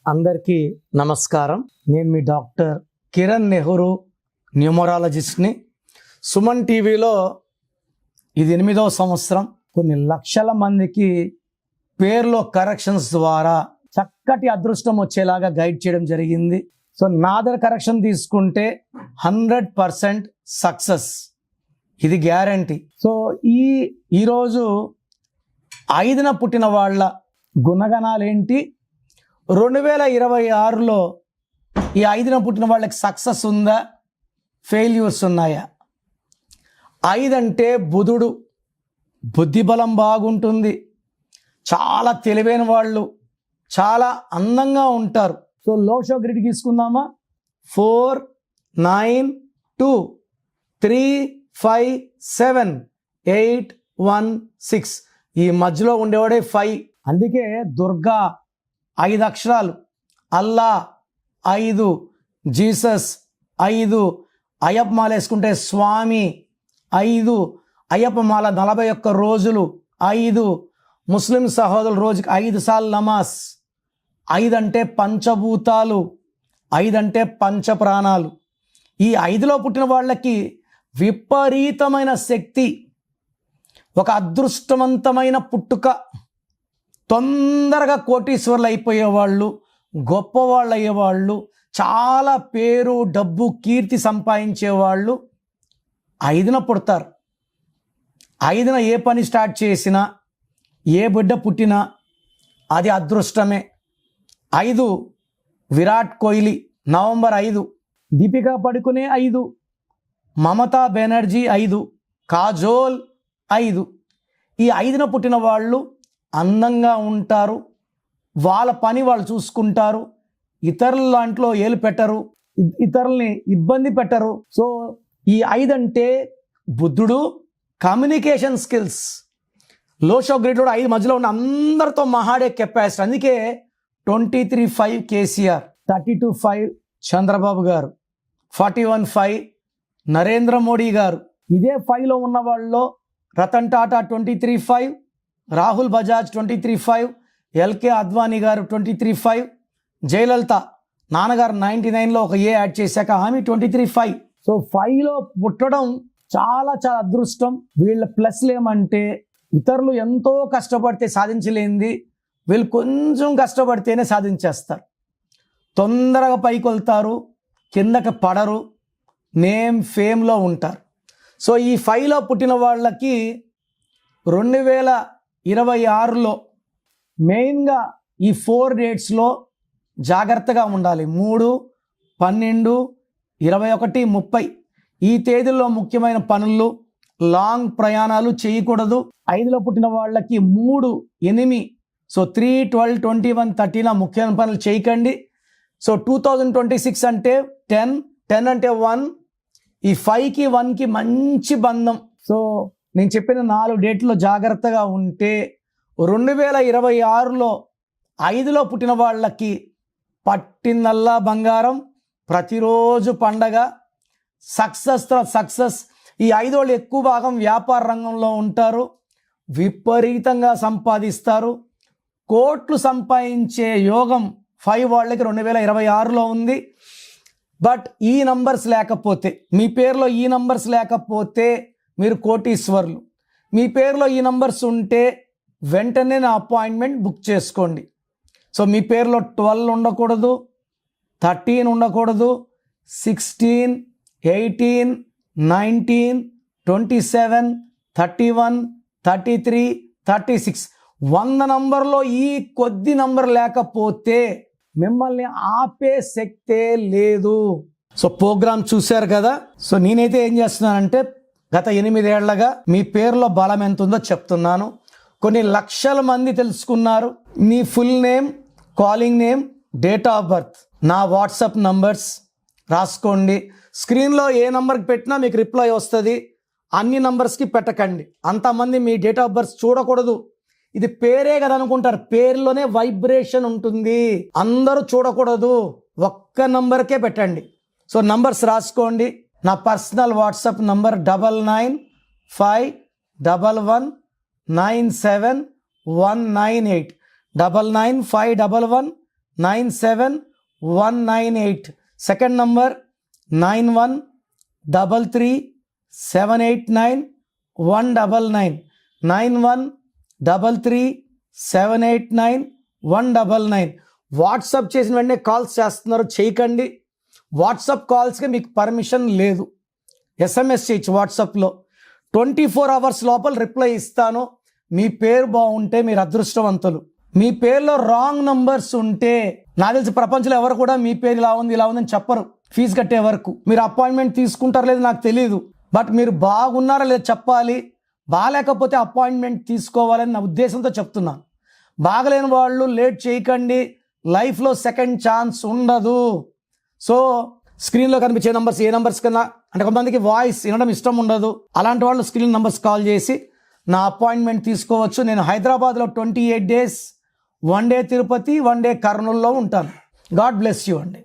అందరికీ నమస్కారం. నేను మీ డాక్టర్ కిరణ్ నెహ్రూ, న్యూమరాలజిస్ట్ని. సుమన్ టీవీలో ఇది 8వ సంవత్సరం. కొన్ని లక్షల మందికి పేర్లో కరెక్షన్స్ ద్వారా చక్కటి అదృష్టం వచ్చేలాగా గైడ్ చేయడం జరిగింది. సో నా దగ్గర కరెక్షన్ తీసుకుంటే 100% సక్సెస్, ఇది గ్యారంటీ. సో ఈరోజు 5న పుట్టిన వాళ్ళ గుణగణాలు ఏంటి, 2026లో ఈ 5న పుట్టిన వాళ్ళకి సక్సెస్ ఉందా, ఫెయిల్యూర్స్ ఉన్నాయా? 5 అంటే బుధుడు, బుద్ధిబలం బాగుంటుంది, చాలా తెలివైన వాళ్ళు, చాలా అందంగా ఉంటారు. సో లోషో గ్రిడ్ తీసుకుందామా? 4, 9, 2, 3, 5, 7, 8, 1, 6. ఈ మధ్యలో ఉండేవాడే 5. అందుకే దుర్గా 5 అక్షరాలు, అల్లా 5, జీసస్ 5, అయ్యప్ప మాల వేసుకుంటే స్వామి 5, అయ్యప్ప మాల 41 రోజులు 5, ముస్లిం సహోదరులు రోజుకి 5 సార్లు నమాజ్. 5 అంటే పంచభూతాలు, 5 అంటే పంచప్రాణాలు. ఈ 5లో పుట్టిన వాళ్ళకి విపరీతమైన శక్తి, ఒక అదృష్టవంతమైన పుట్టుక, తొందరగా కోటీశ్వర్లు అయిపోయేవాళ్ళు, గొప్పవాళ్ళు అయ్యేవాళ్ళు, చాలా పేరు డబ్బు కీర్తి సంపాదించేవాళ్ళు 5న పుడతారు. 5న ఏ పని స్టార్ట్ చేసినా, ఏ బిడ్డ పుట్టినా అది అదృష్టమే. 5 విరాట్ కోహ్లీ నవంబర్ 5, దీపికా పడుకునే 5, మమతా బెనర్జీ 5, కాజోల్ 5. ఈ 5న పుట్టిన వాళ్ళు అందంగా ఉంటారు, వాళ్ళ పని వాళ్ళు చూసుకుంటారు, ఇతరుల దాంట్లో ఏలు పెట్టరు, ఇతరుల్ని ఇబ్బంది పెట్టరు. సో ఈ 5 అంటే బుద్ధుడు, కమ్యూనికేషన్ స్కిల్స్. లోషో గ్రిడ్లో 5 మధ్యలో ఉన్న అందరితో మహాడే కెపాసిటీ. అందుకే 23-5 కేసీఆర్, 32-5 చంద్రబాబు గారు, 41-5 నరేంద్ర మోడీ గారు. ఇదే 5లో ఉన్న వాళ్ళలో రతన్ టాటా 23-5, రాహుల్ బజాజ్ 23-5, ఎల్కే అద్వానీ గారు 23-5, జయలలిత నాన్నగారు 99లో ఒక ఏ యాడ్ చేశాక ఆమె 23-5. సో 5లో పుట్టడం చాలా చాలా అదృష్టం. వీళ్ళ ప్లస్లు ఏమంటే ఇతరులు ఎంతో కష్టపడితే సాధించలేనిది వీళ్ళు కొంచెం కష్టపడితేనే సాధించేస్తారు. తొందరగా పైకి వెళ్తారు, కిందకి పడరు, నేమ్ ఫేమ్లో ఉంటారు. సో ఈ 5లో పుట్టిన వాళ్ళకి 2026లో మెయిన్గా ఈ 4 డేట్స్లో జాగ్రత్తగా ఉండాలి. 3, 12, 21, 30 ఈ తేదీల్లో ముఖ్యమైన పనులు, లాంగ్ ప్రయాణాలు చేయకూడదు. 5లో పుట్టిన వాళ్ళకి 3, 8, సో 3, 12, 21, 30 ముఖ్యమైన పనులు చేయకండి. సో 2026 అంటే 10 అంటే 1, ఈ 5కి 1కి మంచి బంధం. సో నేను చెప్పిన 4 డేట్లో జాగ్రత్తగా ఉంటే 2026లో 5లో పుట్టిన వాళ్ళకి పట్టిందల్లా బంగారం, ప్రతిరోజు పండగ, సక్సెస్. ఈ 5 వాళ్ళు ఎక్కువ భాగం వ్యాపార రంగంలో ఉంటారు, విపరీతంగా సంపాదిస్తారు, కోట్లు సంపాదించే యోగం 5 వాళ్ళకి 2026లో ఉంది. బట్ ఈ నంబర్స్ లేకపోతే, మీ పేరులో ఈ నంబర్స్ లేకపోతే మీరు కోటీశ్వర్లు. మీ పేరులో ఈ నంబర్స్ ఉంటే వెంటనే నా అపాయింట్మెంట్ బుక్ చేసుకోండి. సో మీ పేరులో 12 ఉండకూడదు, 13 ఉండకూడదు, 16, 18, 19, 27, 31, 33, 36 100 నంబర్లో ఈ కొద్ది నంబర్ లేకపోతే మిమ్మల్ని ఆపే శక్తే లేదు. సో ప్రోగ్రామ్ చూశారు కదా. సో నేనైతే ఏం చేస్తున్నానంటే గత 8 ఏళ్లగా మీ పేరులో బలం ఎంత ఉందో చెప్తున్నాను. కొన్ని లక్షల మంది తెలుసుకున్నారు. మీ full name, calling name, date of birth, నా వాట్సాప్ నంబర్స్ రాసుకోండి. స్క్రీన్లో ఏ నంబర్కి పెట్టినా మీకు రిప్లై వస్తుంది. అన్ని నంబర్స్కి పెట్టకండి, అంతమంది మీ డేట్ ఆఫ్ బర్త్ చూడకూడదు. ఇది పేరే కదా అనుకుంటారు, పేరులోనే వైబ్రేషన్ ఉంటుంది, అందరూ చూడకూడదు, ఒక్క నంబర్కే పెట్టండి. సో నంబర్స్ రాసుకోండి. నా personal WhatsApp number 9951197198, 9951197198. 97198. Second number 9133789199. 9133789199. WhatsApp చేసిన వెంటనే కాల్స్ చేస్తున్నారు, చేయకండి. వాట్సాప్ కాల్స్కి మీకు పర్మిషన్ లేదు. SMS చేయొచ్చు వాట్సాప్లో. 24 అవర్స్ లోపల రిప్లై ఇస్తాను. మీ పేరు బాగుంటే మీరు అదృష్టవంతులు. మీ పేరులో రాంగ్ నంబర్స్ ఉంటే, నాకు తెలిసి ప్రపంచంలో ఎవరు కూడా మీ పేరు ఇలా ఉంది ఇలా ఉందని చెప్పరు ఫీజు కట్టే వరకు. మీరు అపాయింట్మెంట్ తీసుకుంటారో లేదు నాకు తెలియదు, బట్ మీరు బాగున్నారా లేదా చెప్పాలి. బాగాలేకపోతే అపాయింట్మెంట్ తీసుకోవాలని నా ఉద్దేశంతో చెప్తున్నాను. బాగలేని వాళ్ళు లేట్ చేయకండి, లైఫ్లో సెకండ్ ఛాన్స్ ఉండదు. సో స్క్రీన్లో కనిపించే నంబర్స్ ఏ నంబర్స్ కన్నా, అంటే కొంతమందికి వాయిస్ వినడం ఇష్టం ఉండదు, అలాంటి వాళ్ళు స్క్రీన్ నంబర్స్ కాల్ చేసి నా అపాయింట్మెంట్ తీసుకోవచ్చు. నేను హైదరాబాద్లో 28 days, 1 day తిరుపతి, 1 day కర్నూలులో ఉంటాను. గాడ్ బ్లెస్ యూ అండి.